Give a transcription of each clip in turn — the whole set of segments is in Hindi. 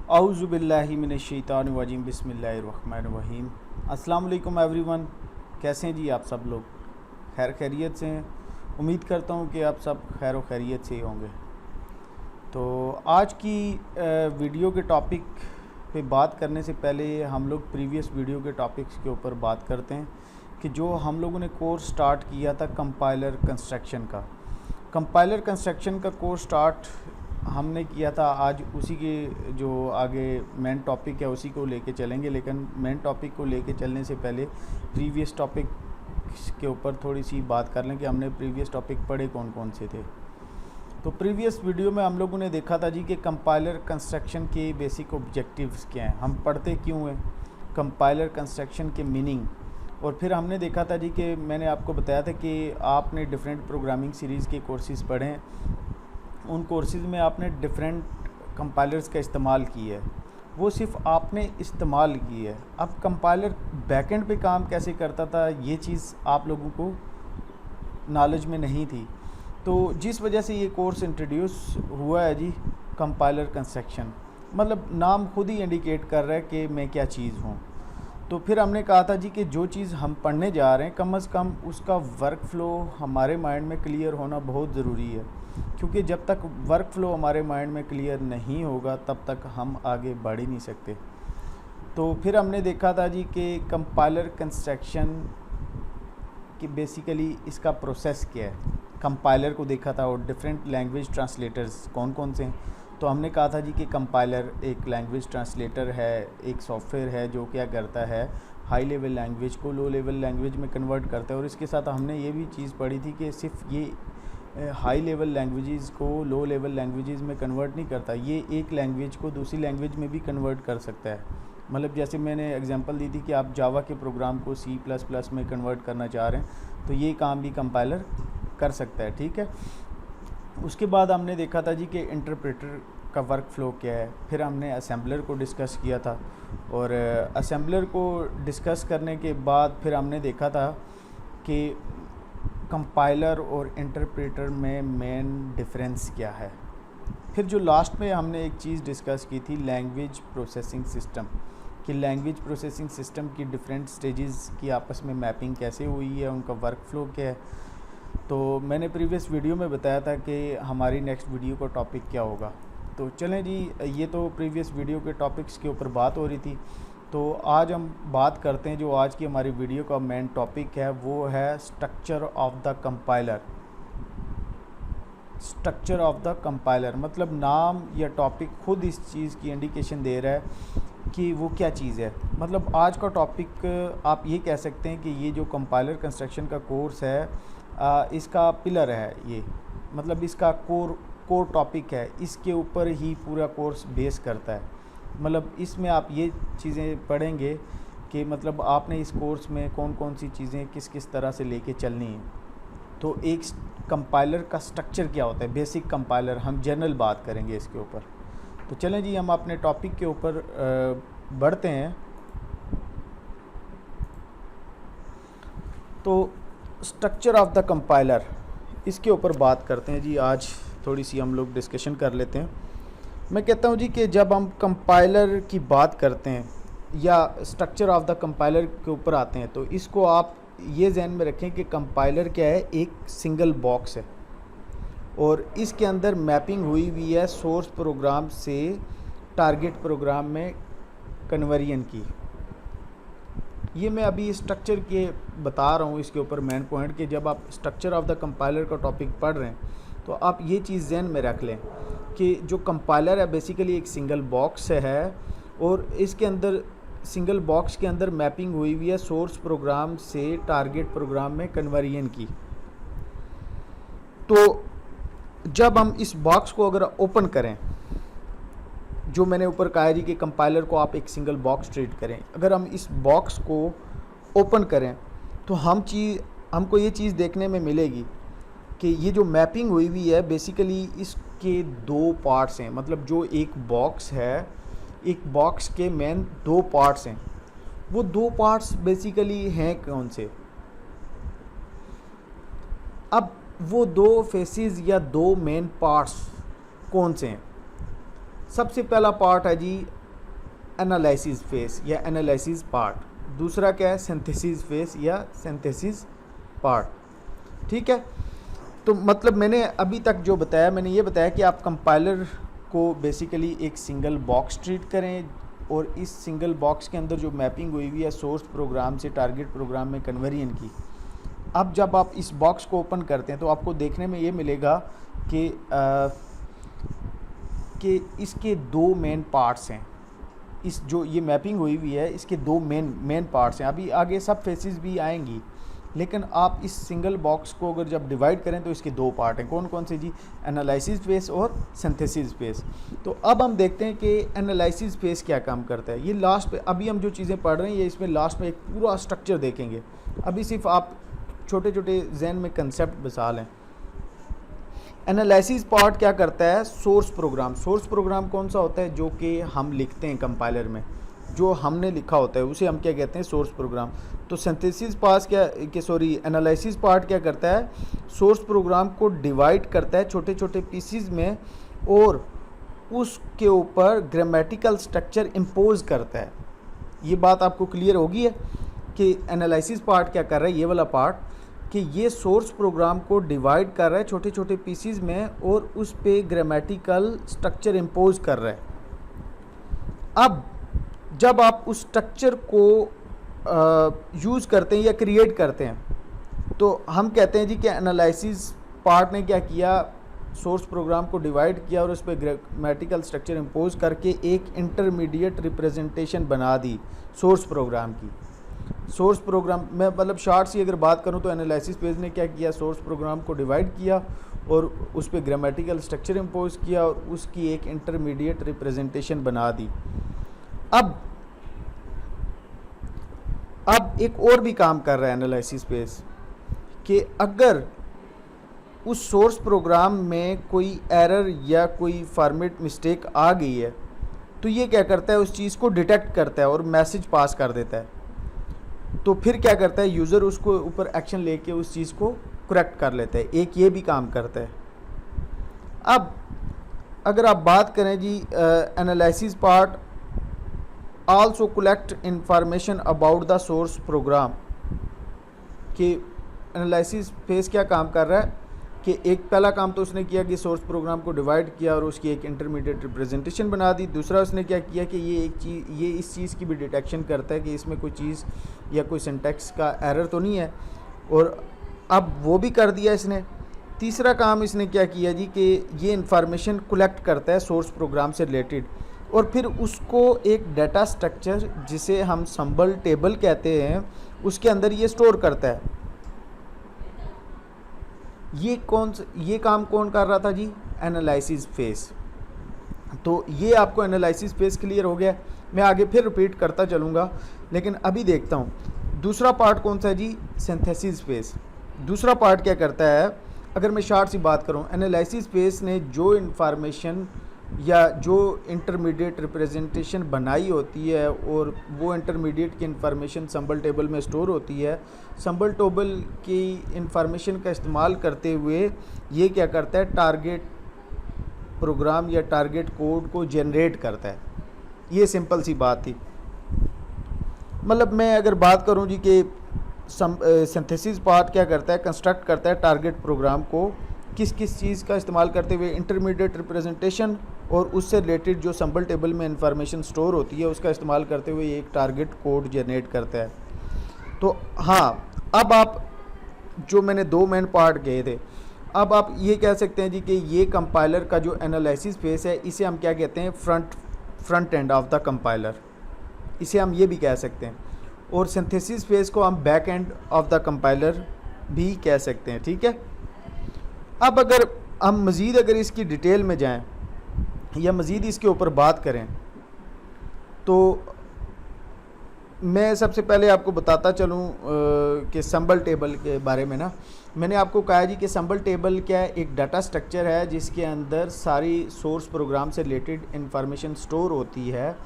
औज़ुबिल्लाहि मिनश्शैतानिर्रजीम बिस्मिल्लाहिर्रहमानिर्रहीम। अस्सलाम वालेकुम एवरीवन, कैसे हैं जी आप सब लोग? खैरियत से हैं? उम्मीद करता हूँ कि आप सब खैर व खैरियत से ही होंगे। तो आज की वीडियो के टॉपिक पे बात करने से पहले हम लोग प्रीवियस वीडियो के टॉपिक्स के ऊपर बात करते हैं कि जो हम लोगों ने कोर्स स्टार्ट किया था कंपाइलर कंस्ट्रक्शन का। कंपाइलर कंस्ट्रक्शन का कोर्स स्टार्ट हमने किया था, आज उसी के जो आगे मेन टॉपिक है उसी को लेके चलेंगे। लेकिन मेन टॉपिक को लेके चलने से पहले प्रीवियस टॉपिक के ऊपर थोड़ी सी बात कर लें कि हमने प्रीवियस टॉपिक पढ़े कौन कौन से थे। तो प्रीवियस वीडियो में हम लोगों ने देखा था जी कि कंपाइलर कंस्ट्रक्शन के बेसिक ऑब्जेक्टिव्स क्या हैं, हम पढ़ते क्यों हैं, कंपाइलर कंस्ट्रक्शन के मीनिंग। और फिर हमने देखा था जी कि मैंने आपको बताया था कि आपने डिफरेंट प्रोग्रामिंग सीरीज़ के कोर्सेज़ पढ़े हैं, उन कोर्सेज़ में आपने डिफरेंट कंपाइलर्स का इस्तेमाल किया है, वो सिर्फ आपने इस्तेमाल की है। अब कंपाइलर बैकएंड पे काम कैसे करता था ये चीज़ आप लोगों को नॉलेज में नहीं थी, तो जिस वजह से ये कोर्स इंट्रोड्यूस हुआ है जी कंपाइलर कंस्ट्रक्शन, मतलब नाम खुद ही इंडिकेट कर रहा है कि मैं क्या चीज़ हूँ। तो फिर हमने कहा था जी कि जो चीज़ हम पढ़ने जा रहे हैं कम से कम उसका वर्क फ़्लो हमारे माइंड में क्लियर होना बहुत ज़रूरी है, क्योंकि जब तक वर्क फ़्लो हमारे माइंड में क्लियर नहीं होगा तब तक हम आगे बढ़ ही नहीं सकते। तो फिर हमने देखा था जी कि कंपाइलर कंस्ट्रक्शन कि बेसिकली इसका प्रोसेस क्या है। कंपाइलर को देखा था और डिफरेंट लैंग्वेज ट्रांसलेटर्स कौन कौन से हैं। तो हमने कहा था जी कि कंपाइलर एक लैंग्वेज ट्रांसलेटर है, एक सॉफ्टवेयर है जो क्या करता है हाई लेवल लैंग्वेज को लो लेवल लैंग्वेज में कन्वर्ट करता है। और इसके साथ हमने ये भी चीज़ पढ़ी थी कि सिर्फ ये हाई लेवल लैंग्वेजेस को लो लेवल लैंग्वेजेस में कन्वर्ट नहीं करता, ये एक लैंग्वेज को दूसरी लैंग्वेज में भी कन्वर्ट कर सकता है। मतलब जैसे मैंने एग्जांपल दी थी कि आप जावा के प्रोग्राम को C++ में कन्वर्ट करना चाह रहे हैं तो ये काम भी कंपाइलर कर सकता है, ठीक है। उसके बाद हमने देखा था जी कि इंटरप्रेटर का वर्क फ़्लो क्या है। फिर हमने असेंबलर को डिस्कस किया था, और असेंबलर को डिस्कस करने के बाद फिर हमने देखा था कि कंपाइलर और इंटरप्रेटर में मेन डिफरेंस क्या है। फिर जो लास्ट में हमने एक चीज़ डिस्कस की थी लैंग्वेज प्रोसेसिंग सिस्टम, कि लैंग्वेज प्रोसेसिंग सिस्टम की डिफरेंट स्टेजेस की आपस में मैपिंग कैसे हुई है, उनका वर्क फ़्लो क्या है। तो मैंने प्रीवियस वीडियो में बताया था कि हमारी नेक्स्ट वीडियो का टॉपिक क्या होगा। तो चलें जी, ये तो प्रीवियस वीडियो के टॉपिक्स के ऊपर बात हो रही थी। तो आज हम बात करते हैं, जो आज की हमारी वीडियो का मेन टॉपिक है वो है structure of the compiler. Structure of the compiler मतलब नाम या टॉपिक खुद इस चीज़ की इंडिकेशन दे रहा है कि वो क्या चीज़ है। मतलब आज का टॉपिक आप ये कह सकते हैं कि ये जो कंपाइलर कंस्ट्रक्शन का कोर्स है इसका पिलर है, ये मतलब इसका कोर टॉपिक है, इसके ऊपर ही पूरा कोर्स बेस करता है। मतलब इसमें आप ये चीज़ें पढ़ेंगे कि मतलब आपने इस कोर्स में कौन कौन सी चीज़ें किस किस तरह से लेके चलनी है। तो एक कंपाइलर का स्ट्रक्चर क्या होता है, बेसिक कंपाइलर, हम जनरल बात करेंगे इसके ऊपर। तो चलें जी, हम अपने टॉपिक के ऊपर बढ़ते हैं। तो स्ट्रक्चर ऑफ द कंपाइलर, इसके ऊपर बात करते हैं जी। आज थोड़ी सी हम लोग डिस्कशन कर लेते हैं। मैं कहता हूँ जी कि जब हम कंपाइलर की बात करते हैं या स्ट्रक्चर ऑफ द कंपाइलर के ऊपर आते हैं तो इसको आप ये जहन में रखें कि कंपाइलर क्या है, एक सिंगल बॉक्स है और इसके अंदर मैपिंग हुई हुई है सोर्स प्रोग्राम से टारगेट प्रोग्राम में कन्वर्जन की। ये मैं अभी स्ट्रक्चर के बता रहा हूँ, इसके ऊपर मेन पॉइंट कि जब आप स्ट्रक्चर ऑफ द कंपाइलर का टॉपिक पढ़ रहे हैं तो आप ये चीज़ ज़हन में रख लें कि जो कंपाइलर है बेसिकली एक सिंगल बॉक्स है और इसके अंदर सिंगल बॉक्स के अंदर मैपिंग हुई हुई है सोर्स प्रोग्राम से टारगेट प्रोग्राम में कन्वर्जन की। तो जब हम इस बॉक्स को अगर ओपन करें, जो मैंने ऊपर कहा जी कि कंपाइलर को आप एक सिंगल बॉक्स ट्रीट करें, अगर हम इस बॉक्स को ओपन करें तो हमको ये चीज़ देखने में मिलेगी कि ये जो मैपिंग हुई हुई है बेसिकली इसके दो पार्ट्स हैं। मतलब जो एक बॉक्स है, एक बॉक्स के मेन दो पार्ट्स हैं। वो दो पार्ट्स बेसिकली हैं कौन से? अब वो दो फेसेस या दो मेन पार्ट्स कौन से हैं? सबसे पहला पार्ट है जी एनालिसिस फेस या एनालिसिस पार्ट, दूसरा क्या है सिंथेसिस फेस या सिंथेसिस पार्ट। ठीक है, तो मतलब मैंने अभी तक जो बताया, मैंने ये बताया कि आप कंपाइलर को बेसिकली एक सिंगल बॉक्स ट्रीट करें और इस सिंगल बॉक्स के अंदर जो मैपिंग हुई हुई है सोर्स प्रोग्राम से टारगेट प्रोग्राम में कन्वर्जन की। अब जब आप इस बॉक्स को ओपन करते हैं तो आपको देखने में ये मिलेगा कि इसके दो मेन पार्ट्स हैं। इस जो ये मैपिंग हुई हुई है इसके दो मेन पार्ट्स हैं। अभी आगे सब फेसेस भी आएंगी, लेकिन आप इस सिंगल बॉक्स को अगर जब डिवाइड करें तो इसके दो पार्ट हैं। कौन कौन से जी? एनालिसिस फेस और सिंथेसिस फेस। तो अब हम देखते हैं कि एनालिसिस फेस क्या काम करता है। ये लास्ट पे अभी हम जो चीज़ें पढ़ रहे हैं ये इसमें लास्ट में एक पूरा स्ट्रक्चर देखेंगे। अभी सिर्फ आप छोटे छोटे जहन में कंसेप्ट बसा लें। एनालिसिस पार्ट क्या करता है? Source program. सोर्स प्रोग्राम कौन सा होता है? जो कि हम लिखते हैं कंपाइलर में, जो हमने लिखा होता है उसे हम क्या कहते हैं? Source program. तो सिंथेसिस पास एनालिसिस पार्ट क्या करता है? सोर्स प्रोग्राम को डिवाइड करता है छोटे छोटे पीसीज में और उसके ऊपर ग्रामेटिकल स्ट्रक्चर इम्पोज करता है। ये बात आपको क्लियर होगी है कि एनालिसिस पार्ट क्या कर रहा है, ये वाला पार्ट, कि ये सोर्स प्रोग्राम को डिवाइड कर रहा है छोटे छोटे पीसीज में और उस पे ग्रामेटिकल स्ट्रक्चर इम्पोज कर रहा है। अब जब आप उस स्ट्रक्चर को यूज़ करते हैं या क्रिएट करते हैं तो हम कहते हैं जी कि एनालिसिस पार्ट ने क्या किया? सोर्स प्रोग्राम को डिवाइड किया और उस पर ग्रामेटिकल स्ट्रक्चर इम्पोज करके एक इंटरमीडिएट रिप्रेजेंटेशन बना दी सोर्स प्रोग्राम की। सोर्स प्रोग्राम में मतलब शॉर्ट सी अगर बात करूं तो एनालिसिस पेज ने क्या किया? सोर्स प्रोग्राम को डिवाइड किया और उस पर ग्रामेटिकल स्ट्रक्चर इम्पोज किया और उसकी एक इंटरमीडिएट रिप्रेजेंटेशन बना दी। अब एक और भी काम कर रहा है एनालिसिस पेज कि अगर उस सोर्स प्रोग्राम में कोई एरर या कोई फॉर्मेट मिस्टेक आ गई है तो ये क्या करता है? उस चीज़ को डिटेक्ट करता है और मैसेज पास कर देता है। तो फिर क्या करता है? यूज़र उसको ऊपर एक्शन लेके उस चीज़ को करेक्ट कर लेता है। एक ये भी काम करता है। अब अगर आप बात करें जी analysis part also collect information about the source program, कि एनालिसिस फेस क्या काम कर रहा है कि एक पहला काम तो उसने किया कि सोर्स प्रोग्राम को डिवाइड किया और उसकी एक इंटरमीडिएट रिप्रेजेंटेशन बना दी। दूसरा उसने क्या किया कि ये इस चीज़ की भी डिटेक्शन करता है कि इसमें कोई चीज़ या कोई सिंटैक्स का एरर तो नहीं है, और अब वो भी कर दिया इसने। तीसरा काम इसने क्या किया जी कि ये इंफॉर्मेशन कलेक्ट करता है सोर्स प्रोग्राम से रिलेटेड और फिर उसको एक डाटा स्ट्रक्चर जिसे हम संबल टेबल कहते हैं उसके अंदर ये स्टोर करता है। ये काम कौन कर रहा था जी? Analysis face. तो ये आपको एनालिसिस फेस क्लियर हो गया। मैं आगे फिर रिपीट करता चलूँगा, लेकिन अभी देखता हूँ दूसरा पार्ट कौन सा है जी? Synthesis phase. दूसरा पार्ट क्या करता है? अगर मैं शॉर्ट सी बात करूँ, एनालिसिस फेस ने जो इन्फॉर्मेशन या जो इंटरमीडिएट रिप्रेजेंटेशन बनाई होती है और वो इंटरमीडिएट की इंफॉर्मेशन संबल टेबल में स्टोर होती है, संबल टेबल की इंफॉर्मेशन का इस्तेमाल करते हुए ये क्या करता है? टारगेट प्रोग्राम या टारगेट कोड को जनरेट करता है। ये सिंपल सी बात थी। मतलब मैं अगर बात करूं जी कि सिंथेसिस पार्ट क्या करता है? कंस्ट्रक्ट करता है टारगेट प्रोग्राम को किस किस चीज़ का इस्तेमाल करते हुए? इंटरमीडिएट रिप्रेजेंटेशन और उससे रिलेटेड जो संबल टेबल में इंफॉर्मेशन स्टोर होती है उसका इस्तेमाल करते हुए एक टारगेट कोड जनरेट करता है। तो हाँ, अब आप जो मैंने दो मेन पार्ट कहे थे, अब आप ये कह सकते हैं जी कि ये कंपाइलर का जो एनालिसिस फेस है इसे हम क्या कहते हैं? Front end of the compiler, इसे हम ये भी कह सकते हैं। और सिंथेसिस फेस को हम back end of the compiler भी कह सकते हैं। ठीक है, अब अगर हम मज़ीद अगर इसकी डिटेल में जाएं या मज़ीद इसके ऊपर बात करें तो मैं सबसे पहले आपको बताता चलूं कि संबल टेबल के बारे में। ना मैंने आपको कहा जी कि संबल टेबल क्या है? एक डाटा स्ट्रक्चर है जिसके अंदर सारी सोर्स प्रोग्राम से रिलेटेड इंफॉर्मेशन स्टोर होती है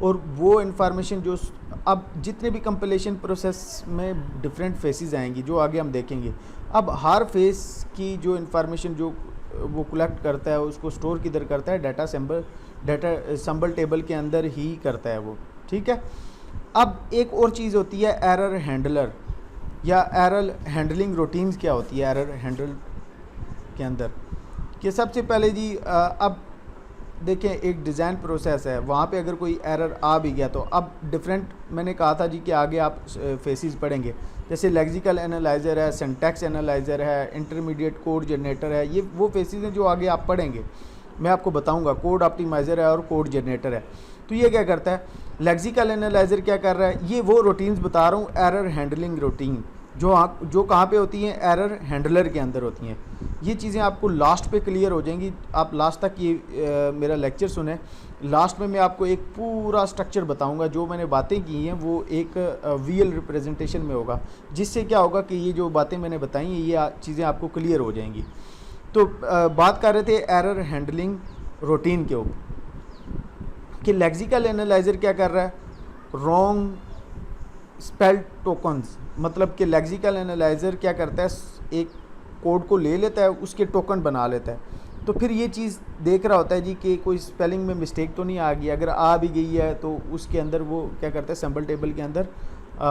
और वो इंफॉर्मेशन जो अब जितने भी कंपाइलेशन प्रोसेस में डिफरेंट फेसेस आएंगी जो आगे हम देखेंगे। अब हर फेस की जो इंफॉर्मेशन जो वो कलेक्ट करता है उसको स्टोर किधर करता है? डाटा डाटा सिंबल टेबल के अंदर ही करता है वो, ठीक है। अब एक और चीज़ होती है एरर हैंडलर या एरर हैंडलिंग रूटीन्स। क्या होती है एरर हैंडल के अंदर? कि सबसे पहले जी अब देखें एक डिज़ाइन प्रोसेस है, वहाँ पे अगर कोई एरर आ भी गया तो अब डिफरेंट, मैंने कहा था जी कि आगे आप फेसेस पढ़ेंगे, जैसे लेक्सिकल एनालाइज़र है, सिंटैक्स एनालाइज़र है, इंटरमीडिएट कोड जनरेटर है, ये वो फेसेस हैं जो आगे आप पढ़ेंगे, मैं आपको बताऊंगा। कोड ऑप्टिमाइज़र है और कोड जनरेटर है। तो ये क्या करता है, लेक्सिकल एनालाइज़र क्या कर रहा है, ये वो रूटीन्स बता रहा हूँ एरर हैंडलिंग रूटीन जो कहाँ पे होती हैं, एरर हैंडलर के अंदर होती हैं। ये चीज़ें आपको लास्ट पे क्लियर हो जाएंगी, आप लास्ट तक ये मेरा लेक्चर सुने। लास्ट में मैं आपको एक पूरा स्ट्रक्चर बताऊंगा, जो मैंने बातें की हैं वो एक वीएल रिप्रेजेंटेशन में होगा, जिससे क्या होगा कि ये जो बातें मैंने बताई हैं ये चीज़ें आपको क्लियर हो जाएंगी। तो बात कर रहे थे एरर हैंडलिंग रूटीन के ऊपर कि लेक्सिकल एनालाइज़र क्या कर रहा है, रॉन्ग स्पेल्ड टोकन्स, मतलब कि लेक्सिकल एनालाइज़र क्या करता है, एक कोड को ले लेता है, उसके टोकन बना लेता है। तो फिर ये चीज़ देख रहा होता है जी कि कोई स्पेलिंग में मिस्टेक तो नहीं आ गई, अगर आ भी गई है तो उसके अंदर वो क्या करता है, सिंबल टेबल के अंदर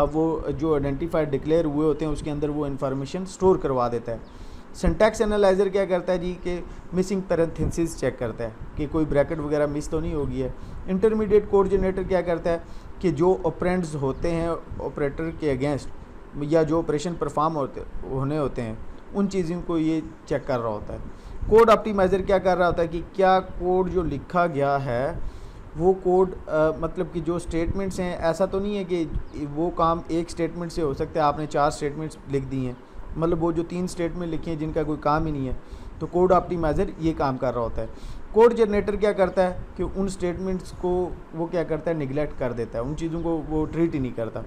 वो जो आइडेंटिफाइड डिक्लेयर हुए होते हैं उसके अंदर वो इन्फॉर्मेशन स्टोर करवा देता है। सिंटैक्स एनालाइज़र क्या करता है जी कि मिसिंग पैरेंथेसिस चेक करता है कि कोई ब्रैकेट वगैरह मिस तो नहीं हो गई है। इंटरमीडिएट कोड जनरेटर क्या करता है कि जो ऑपरेंड्स होते हैं ऑपरेटर के अगेंस्ट या जो ऑपरेशन परफॉर्म होने होते हैं उन चीज़ों को ये चेक कर रहा होता है। कोड ऑप्टिमाइज़र क्या कर रहा होता है कि क्या कोड जो लिखा गया है वो कोड मतलब कि जो स्टेटमेंट्स हैं, ऐसा तो नहीं है कि वो काम एक स्टेटमेंट से हो सकता है आपने 4 स्टेटमेंट्स लिख दी हैं, मतलब वो जो 3 स्टेटमेंट लिखे हैं जिनका कोई काम ही नहीं है, तो कोड ऑप्टिमाइज़र ये काम कर रहा होता है। कोड जनरेटर क्या करता है कि उन स्टेटमेंट्स को वो क्या करता है, निगलेक्ट कर देता है, उन चीज़ों को वो ट्रीट ही नहीं करता।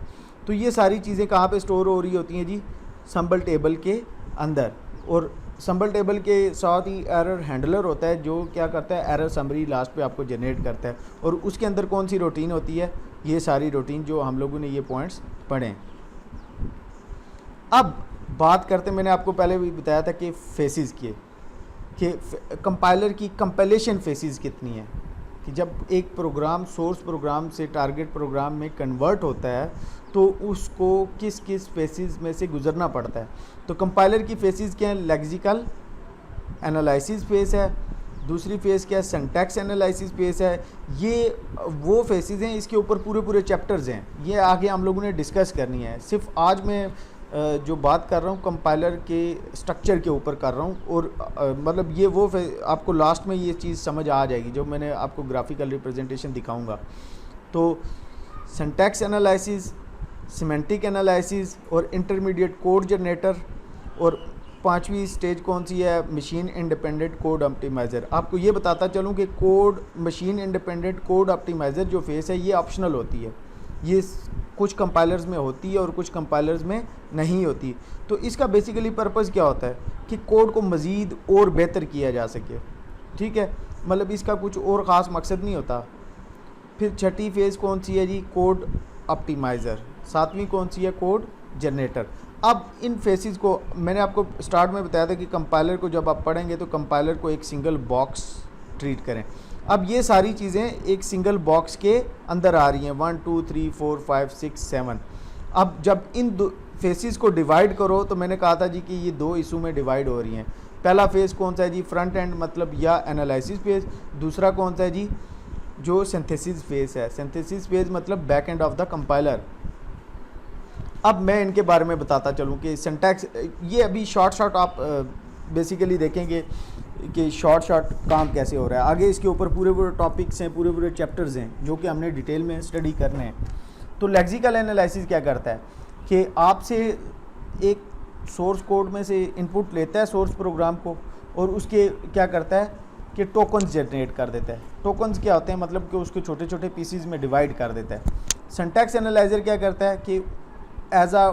तो ये सारी चीज़ें कहाँ पे स्टोर हो रही होती हैं जी, सिंबल टेबल के अंदर। और सिंबल टेबल के साथ ही एरर हैंडलर होता है जो क्या करता है, एरर समरी लास्ट पे आपको जनरेट करता है। और उसके अंदर कौन सी रूटीन होती है, ये सारी रूटीन जो हम लोगों ने ये पॉइंट्स पढ़े। अब बात करते, मैंने आपको पहले भी बताया था कि फेसेस कि कंपाइलर की कंपाइलेशन फेसेस कितनी है, कि जब एक प्रोग्राम सोर्स प्रोग्राम से टारगेट प्रोग्राम में कन्वर्ट होता है तो उसको किस किस फेसेस में से गुजरना पड़ता है। तो कंपाइलर की फेसेस क्या है, लेक्सिकल एनालिसिस फेस है, दूसरी फेस क्या है, सिंटैक्स एनालिसिस फेस है। ये वो फेसेस हैं, इसके ऊपर पूरे पूरे चैप्टर्स हैं, ये आगे हम लोगों ने डिस्कस करनी है। सिर्फ आज मैं जो बात कर रहा हूँ कंपाइलर के स्ट्रक्चर के ऊपर कर रहा हूँ, और मतलब ये वो आपको लास्ट में ये चीज़ समझ आ जाएगी जब मैंने आपको ग्राफिकल रिप्रेजेंटेशन दिखाऊंगा। तो सिंटैक्स एनालिसिस, सिमेंटिक एनालिसिस और इंटरमीडिएट कोड जनरेटर, और 5वीं स्टेज कौन सी है, मशीन इंडिपेंडेंट कोड ऑप्टिमाइज़र। आपको ये बताता चलूँ कि code machine independent code optimiser जो फेस है ये ऑप्शनल होती है, ये कुछ कंपाइलर्स में होती है और कुछ कंपाइलर्स में नहीं होती। तो इसका बेसिकली पर्पज़ क्या होता है कि कोड को मज़ीद और बेहतर किया जा सके, ठीक है, मतलब इसका कुछ और ख़ास मकसद नहीं होता। फिर 6ठी फेज़ कौन सी है जी, कोड ऑप्टिमाइज़र। 7वीं कौन सी है, कोड जनरेटर। अब इन फेसेस को मैंने आपको स्टार्ट में बताया था कि कंपाइलर को जब आप पढ़ेंगे तो कंपाइलर को एक सिंगल बॉक्स ट्रीट करें। अब ये सारी चीज़ें एक सिंगल बॉक्स के अंदर आ रही हैं, 1 2 3 4 5 6 7। अब जब इन दो फेसेस को डिवाइड करो तो मैंने कहा था जी कि ये 2 इशू में डिवाइड हो रही हैं। पहला फेज़ कौन सा है जी, फ्रंट एंड मतलब या एनालिसिस फेज़। दूसरा कौन सा है जी, जो सिंथेसिस फेज़ है। सिंथेसिस फेज़ मतलब back end of the compiler. अब मैं इनके बारे में बताता चलूँ कि सिंटैक्स, ये अभी शॉर्ट आप बेसिकली देखेंगे कि शॉर्ट काम कैसे हो रहा है। आगे इसके ऊपर पूरे पूरे टॉपिक्स हैं, पूरे पूरे चैप्टर्स हैं जो कि हमने डिटेल में स्टडी करने हैं। तो लेक्सिकल एनालिसिस क्या करता है कि आपसे एक सोर्स कोड में से इनपुट लेता है सोर्स प्रोग्राम को, और उसके क्या करता है कि टोकन्स जनरेट कर देता है। टोकन्स क्या होते हैं, मतलब कि उसको छोटे छोटे पीसीज में डिवाइड कर देता है। सिंटैक्स एनालाइज़र क्या करता है कि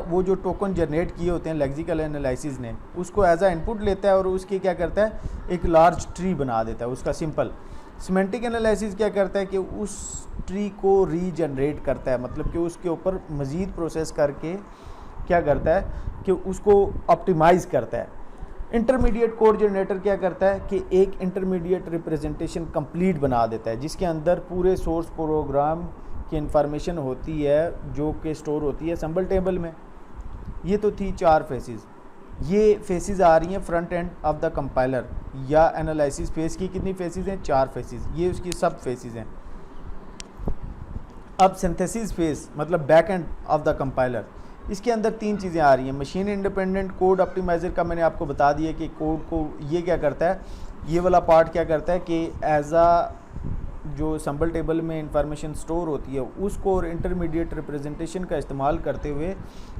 वो जो टोकन जनरेट किए होते हैं लेक्सिकल एनालिसिस ने, उसको एज आ इनपुट लेता है और उसके क्या करता है, एक लार्ज ट्री बना देता है उसका सिंपल। सिमेंटिक एनालिसिस क्या करता है कि उस ट्री को रीजनरेट करता है, मतलब कि उसके ऊपर मज़ीद प्रोसेस करके क्या करता है कि उसको ऑप्टिमाइज़ करता है। इंटरमीडिएट कोड जनरेटर क्या करता है कि एक इंटरमीडिएट रिप्रेजेंटेशन कंप्लीट बना देता है, जिसके अंदर पूरे सोर्स प्रोग्राम की इंफॉर्मेशन होती है जो कि स्टोर होती है सिंबल टेबल में। ये तो थी 4 फेसेस। ये फेसेस आ रही हैं front end of the compiler या एनालिसिस फेस की। कितनी फेसेस हैं? 4 फेसेस। ये उसकी सब फेसेस हैं। अब सिंथेसिस फेस मतलब back end of the compiler, इसके अंदर 3 चीज़ें आ रही हैं। मशीन इंडिपेंडेंट कोड ऑप्टिमाइज़र का मैंने आपको बता दिया कि कोड को ये क्या करता है, ये वाला पार्ट क्या करता है कि एज आ जो सिंबल टेबल में इंफॉर्मेशन स्टोर होती है उसको और इंटरमीडिएट रिप्रेजेंटेशन का इस्तेमाल करते हुए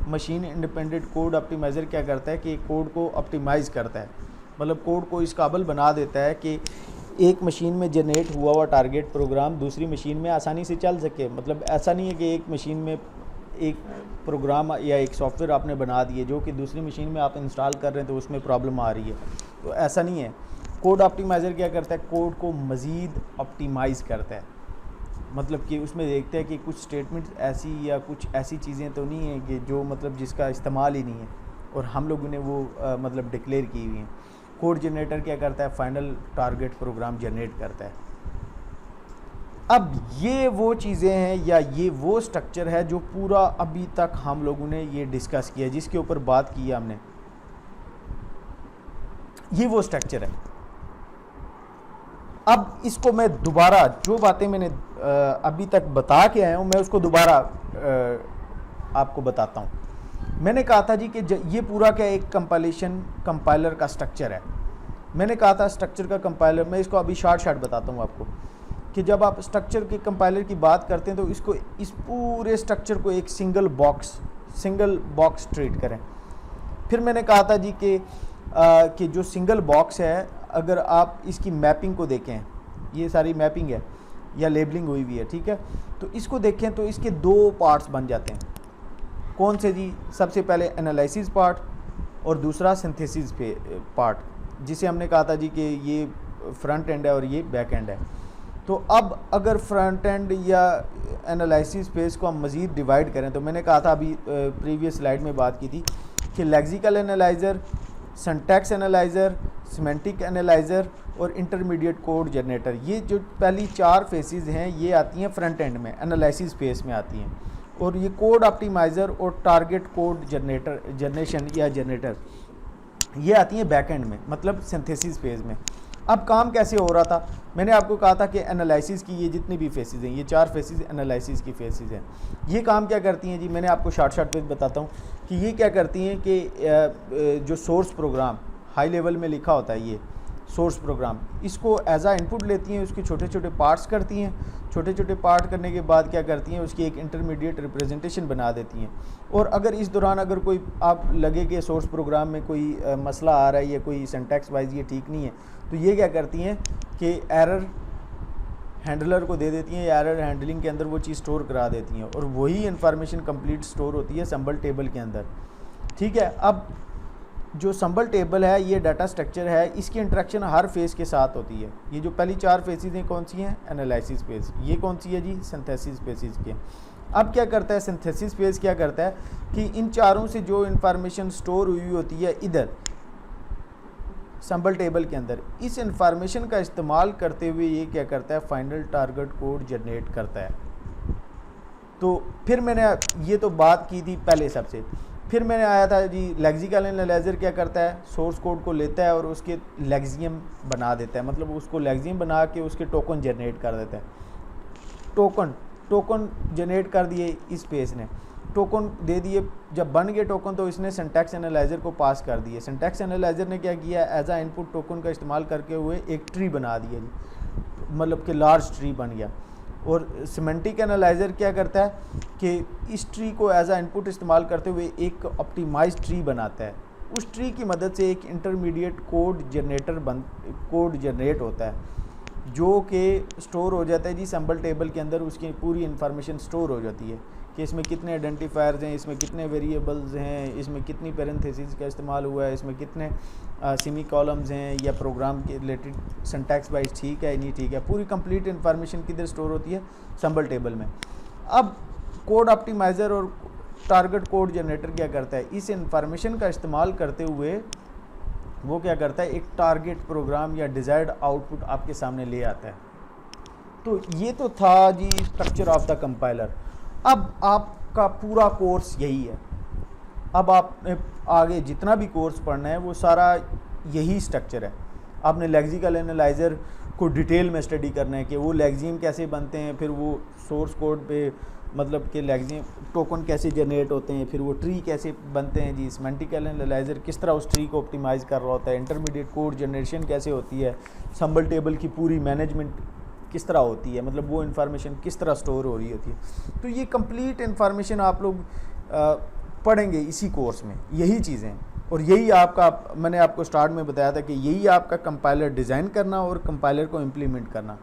मशीन इंडिपेंडेंट कोड ऑप्टिमाइज़र क्या करता है कि कोड को ऑप्टिमाइज़ करता है, मतलब कोड को इस काबिल बना देता है कि एक मशीन में जनरेट हुआ टारगेट प्रोग्राम दूसरी मशीन में आसानी से चल सके। मतलब ऐसा नहीं है कि एक मशीन में एक प्रोग्राम या एक सॉफ्टवेयर आपने बना दिए जो कि दूसरी मशीन में आप इंस्टॉल कर रहे हैं तो उसमें प्रॉब्लम आ रही है, तो ऐसा नहीं है। कोड ऑप्टिमाइज़र क्या करता है, कोड को मज़ीद ऑप्टिमाइज़ करता है। मतलब कि उसमें देखते हैं कि कुछ स्टेटमेंट्स ऐसी या कुछ ऐसी चीज़ें तो नहीं हैं कि जो मतलब जिसका इस्तेमाल ही नहीं है और हम लोगों ने वो मतलब डिक्लेयर की हुई हैं। कोड जनरेटर क्या करता है, फाइनल टारगेट प्रोग्राम जनरेट करता है। अब ये वो चीज़ें हैं या ये वो स्ट्रक्चर है जो पूरा अभी तक हम लोगों ने ये डिस्कस किया, जिसके ऊपर बात की है हमने। ये वो स्ट्रक्चर है। अब इसको मैं दोबारा जो बातें मैंने अभी तक बता के आया हूँ मैं उसको दोबारा आपको बताता हूँ। मैंने कहा था जी कि ये पूरा क्या एक कंपाइलर का स्ट्रक्चर है। मैंने कहा था स्ट्रक्चर का कंपाइलर, मैं इसको अभी शॉर्ट बताता हूँ आपको कि जब आप स्ट्रक्चर के कंपाइलर की बात करते हैं तो इसको इस पूरे स्ट्रक्चर को एक सिंगल बॉक्स ट्रीट करें। फिर मैंने कहा था जी कि जो सिंगल बॉक्स है अगर आप इसकी मैपिंग को देखें, ये सारी मैपिंग है या लेबलिंग हुई हुई है, ठीक है, तो इसको देखें तो इसके 2 पार्ट्स बन जाते हैं। कौन से जी? सबसे पहले एनालिसिस पार्ट और दूसरा सिंथेसिस पार्ट, जिसे हमने कहा था जी कि ये फ्रंट एंड है और ये बैक एंड है। तो अब अगर फ्रंट एंड या एनालिसिस फेस को हम मज़ीद डिवाइड करें तो मैंने कहा था अभी प्रीवियस स्लाइड में बात की थी कि lexical analyser, syntax analyser, semantic analyser और इंटरमीडिएट कोड जनरेटर, ये जो पहली 4 फेसेस हैं ये आती हैं फ्रंट एंड में, एनालिसिस फेस में आती हैं। और ये कोड ऑप्टिमाइज़र और टारगेट कोड जनरेटर ये आती हैं बैक एंड में, मतलब सिंथेसिस फेज़ में। अब काम कैसे हो रहा था? मैंने आपको कहा था कि एनालिसिस की ये जितनी भी फेसेस हैं, ये 4 फेसेस एनालिसिस की फेसेस हैं। ये काम क्या करती हैं जी? मैंने आपको शॉर्ट पे बताता हूँ कि ये क्या करती हैं कि जो सोर्स प्रोग्राम हाई लेवल में लिखा होता है, ये सोर्स प्रोग्राम, इसको एज आ इनपुट लेती हैं, उसके छोटे छोटे पार्ट्स करती हैं। छोटे छोटे पार्ट करने के बाद क्या करती हैं, उसकी एक इंटरमीडिएट रिप्रेजेंटेशन बना देती हैं। और अगर इस दौरान अगर कोई आप लगे कि सोर्स प्रोग्राम में कोई मसला आ रहा है या कोई सिंटैक्स वाइज ये ठीक नहीं है, तो ये क्या करती हैं कि एरर हैंडलर को दे देती हैं या एरर हैंडलिंग के अंदर वो चीज़ स्टोर करा देती हैं और वही इन्फॉर्मेशन कंप्लीट स्टोर होती है सिंबल टेबल के अंदर, ठीक है। अब जो सिंबल टेबल है ये डाटा स्ट्रक्चर है, इसकी इंटरेक्शन हर फेज़ के साथ होती है। ये जो पहली 4 फेसेस हैं कौन सी हैं? Analysis phase. ये कौन सी है जी? सिंथेसिस फेसेस के। अब क्या करता है सिंथेसिस फेज़, क्या करता है कि इन चारों से जो इन्फॉर्मेशन स्टोर हुई होती है इधर सिंबल टेबल के अंदर, इस इंफॉर्मेशन का इस्तेमाल करते हुए ये क्या करता है, फाइनल टारगेट कोड जनरेट करता है। तो फिर मैंने ये तो बात की थी पहले सबसे, फिर मैंने आया था जी लेक्सिकल एनालाइज़र क्या करता है, सोर्स कोड को लेता है और उसके लेक्सियम बना देता है, मतलब उसको लेक्सियम बना के उसके टोकन जनरेट कर देता है। टोकन जनरेट कर दिए इस पेज ने, टोकन दे दिए, जब बन गए टोकन तो इसने सिंटैक्स एनालाइज़र को पास कर दिए। सिंटैक्स एनालाइज़र ने क्या किया, एज आ इनपुट टोकन का इस्तेमाल करके हुए एक ट्री बना दिया जी, मतलब कि लार्ज ट्री बन गया। और सिमेंटिक एनालाइज़र क्या करता है कि इस ट्री को एज आ इनपुट इस्तेमाल करते हुए एक ऑप्टिमाइज ट्री बनाता है। उस ट्री की मदद से एक इंटरमीडिएट कोड जनरेट होता है जो कि स्टोर हो जाता है जी सिंबल टेबल के अंदर। उसकी पूरी इन्फॉर्मेशन स्टोर हो जाती है कि इसमें कितने आइडेंटिफायर्स हैं, इसमें कितने वेरिएबल्स हैं, इसमें कितनी पैरेंथेसिस का इस्तेमाल हुआ है, इसमें कितने सेमी कॉलम्स हैं, या प्रोग्राम के रिलेटेड सिंटैक्स वाइज ठीक है नहीं ठीक है, पूरी कंप्लीट इन्फॉर्मेशन किधर स्टोर होती है, सिंबल टेबल में। अब कोड ऑप्टिमाइज़र और टारगेट कोड जनरेटर क्या करता है, इस इंफॉर्मेशन का इस्तेमाल करते हुए वो क्या करता है, एक टारगेट प्रोग्राम या डिज़ायर्ड आउटपुट आपके सामने ले आता है। तो ये तो था जी स्ट्रक्चर ऑफ द कंपाइलर। अब आपका पूरा कोर्स यही है। अब आपने आगे जितना भी कोर्स पढ़ना है वो सारा यही स्ट्रक्चर है। आपने लेक्सिकल एनालाइज़र को डिटेल में स्टडी करना है कि वो लेक्सियम कैसे बनते हैं, फिर वो सोर्स कोड पे मतलब कि लेक्सियम टोकन कैसे जनरेट होते हैं, फिर वो ट्री कैसे बनते हैं जी, सिमेंटिकल एनालाइज़र किस तरह उस ट्री को ऑप्टिमाइज़ कर रहा होता है, इंटरमीडिएट कोड जनरेशन कैसे होती है, संबल टेबल की पूरी मैनेजमेंट किस तरह होती है, मतलब वो इन्फॉर्मेशन किस तरह स्टोर हो रही होती है। तो ये कंप्लीट इन्फॉर्मेशन आप लोग पढ़ेंगे इसी कोर्स में, यही चीज़ें। और यही आपका, मैंने आपको स्टार्ट में बताया था कि यही आपका कंपाइलर डिज़ाइन करना और कंपाइलर को इम्प्लीमेंट करना।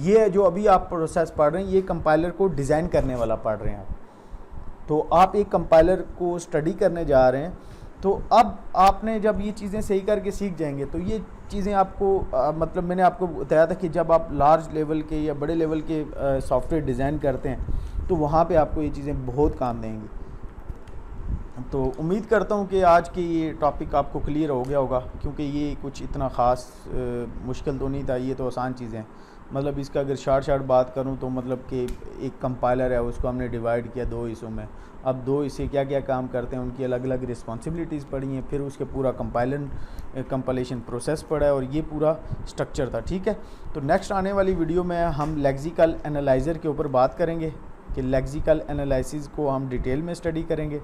ये जो अभी आप प्रोसेस पढ़ रहे हैं ये कंपाइलर को डिज़ाइन करने वाला पढ़ रहे हैं आप। तो आप एक कंपाइलर को स्टडी करने जा रहे हैं, तो अब आपने जब ये चीज़ें सही करके सीख जाएंगे तो ये चीज़ें आपको मतलब मैंने आपको बताया था कि जब आप लार्ज लेवल के या बड़े लेवल के सॉफ्टवेयर डिज़ाइन करते हैं तो वहाँ पे आपको ये चीज़ें बहुत काम देंगी। तो उम्मीद करता हूँ कि आज की ये टॉपिक आपको क्लियर हो गया होगा, क्योंकि ये कुछ इतना ख़ास मुश्किल तो नहीं था, ये तो आसान चीज़ें हैं। मतलब इसका अगर शार्ट बात करूँ तो मतलब कि एक कंपाइलर है, उसको हमने डिवाइड किया 2 हिस्सों में। अब 2 हिस्से क्या क्या काम करते हैं, उनकी अलग अलग रिस्पॉन्सिबिलिटीज़ पड़ी हैं, फिर उसके पूरा कंपाइलेशन प्रोसेस पड़ा है, और ये पूरा स्ट्रक्चर था। ठीक है, तो नेक्स्ट आने वाली वीडियो में हम लेक्सिकल एनालाइज़र के ऊपर बात करेंगे कि लेक्सिकल एनालिसिस को हम डिटेल में स्टडी करेंगे,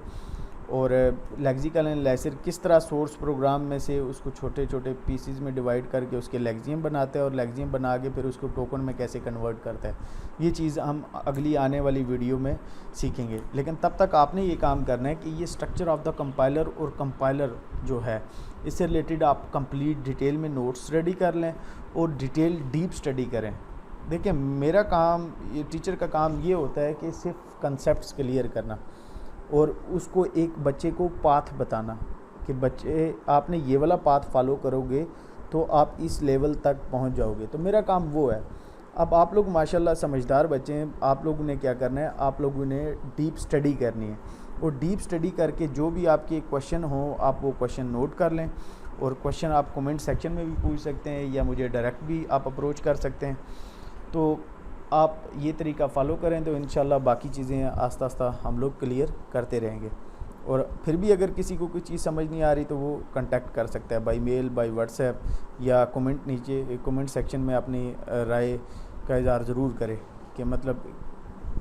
और लेक्सिकल एनालाइज़र किस तरह सोर्स प्रोग्राम में से उसको छोटे छोटे पीसीज में डिवाइड करके उसके लेक्सियम बनाते हैं, और लेक्सियम बना के फिर उसको टोकन में कैसे कन्वर्ट करता है। ये चीज़ हम अगली आने वाली वीडियो में सीखेंगे। लेकिन तब तक आपने ये काम करना है कि ये स्ट्रक्चर ऑफ द कंपाइलर और कंपाइलर जो है इससे रिलेटेड आप कंप्लीट डिटेल में नोट्स रेडी कर लें और डिटेल डीप स्टडी करें। देखिए मेरा काम, ये टीचर का काम ये होता है कि सिर्फ कंसेप्ट्स क्लियर करना और उसको एक बच्चे को पाथ बताना कि बच्चे आपने ये वाला पाथ फॉलो करोगे तो आप इस लेवल तक पहुंच जाओगे। तो मेरा काम वो है। अब आप लोग माशाल्लाह समझदार बच्चे हैं, आप लोगों ने क्या करना है, आप लोगों ने डीप स्टडी करनी है, और डीप स्टडी करके जो भी आपके क्वेश्चन हो आप वो क्वेश्चन नोट कर लें, और क्वेश्चन आप कमेंट सेक्शन में भी पूछ सकते हैं या मुझे डायरेक्ट भी आप अप्रोच कर सकते हैं। तो आप ये तरीका फ़ॉलो करें तो इंशाल्लाह बाकी चीज़ें आस्ता आस्ता हम लोग क्लियर करते रहेंगे। और फिर भी अगर किसी को कोई चीज़ समझ नहीं आ रही तो वो कांटेक्ट कर सकता है बाई मेल, बाई व्हाट्सएप, या कमेंट नीचे कमेंट सेक्शन में अपनी राय का इज़हार ज़रूर करें कि मतलब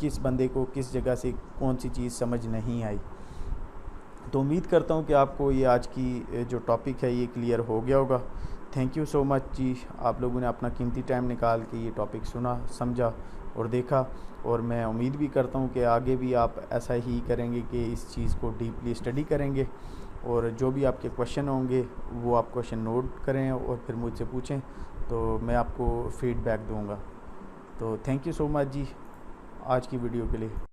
किस बंदे को किस जगह से कौन सी चीज़ समझ नहीं आई। तो उम्मीद करता हूँ कि आपको ये आज की जो टॉपिक है ये क्लियर हो गया होगा। थैंक यू सो मच जी, आप लोगों ने अपना कीमती टाइम निकाल के ये टॉपिक सुना, समझा और देखा, और मैं उम्मीद भी करता हूँ कि आगे भी आप ऐसा ही करेंगे कि इस चीज़ को डीपली स्टडी करेंगे, और जो भी आपके क्वेश्चन होंगे वो आप क्वेश्चन नोट करें और फिर मुझसे पूछें तो मैं आपको फीडबैक दूँगा। तो थैंक यू सो मच जी आज की वीडियो के लिए।